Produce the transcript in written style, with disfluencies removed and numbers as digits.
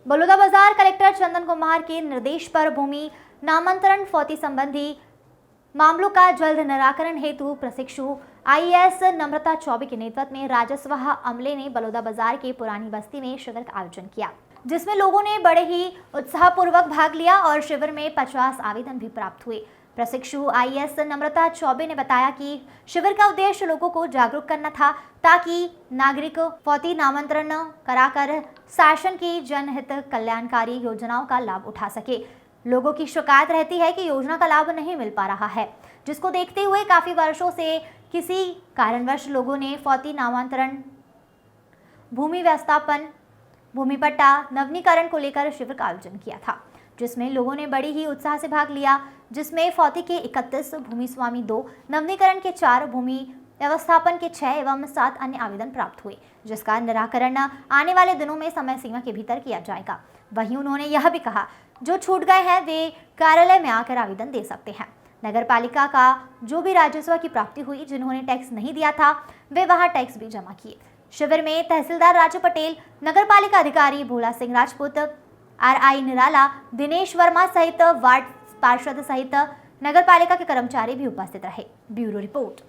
Balodabazar collector Chandan Kumar के निर्देश पर भूमि नामांतरण फौती संबंधी मामलों का जल्द निराकरण हेतु प्रशिक्षु आईएएस नम्रता चौबे के नेतृत्व में राजस्व अमले ने बलौदाबाजार के पुरानी बस्ती में शिविर का आयोजन किया, जिसमें लोगों ने बड़े ही उत्साहपूर्वक भाग लिया और शिविर में 50 आवेदन भी प्राप्त हुए। प्रशिक्षु आईएएस नम्रता चौबे ने बताया कि शिविर का उद्देश्य लोगों को जागरूक करना था ताकि नागरिक फौती नामांतरण कराकर शासन की जनहित कल्याणकारी योजनाओं का लाभ उठा सके। लोगों की शिकायत रहती है कि योजना का लाभ नहीं मिल पा रहा है, जिसको देखते हुए काफी वर्षों से किसी कारणवश लोगों ने फौती नामांतरण, भूमि व्यवस्थापन, भूमि पट्टा नवीनीकरण को लेकर शिविर का आयोजन किया था, जिसमें लोगों ने बड़ी ही उत्साह से भाग लिया, जिसमें फौती के 31, भूमि स्वामी 2, नवीनीकरण के 4, भूमि व्यवस्थापन के 6 एवं 7 अन्य आवेदन प्राप्त हुए, जिसका निराकरण आने वाले दिनों में समय सीमा के भीतर किया जाएगा। वहीं उन्होंने यह भी कहा, जो छूट गए हैं वे कार्यालय में आकर आवेदन दे सकते हैं। नगर पालिका का जो भी राजस्व की प्राप्ति हुई, जिन्होंने टैक्स नहीं दिया था वे वहां टैक्स भी जमा किए। शिविर में तहसीलदार राजू पटेल, नगर पालिका अधिकारी भोला सिंह राजपूत, आरआई निराला, दिनेश वर्मा सहित वार्ड पार्षद सहित नगर पालिका के कर्मचारी भी उपस्थित रहे। Bureau report.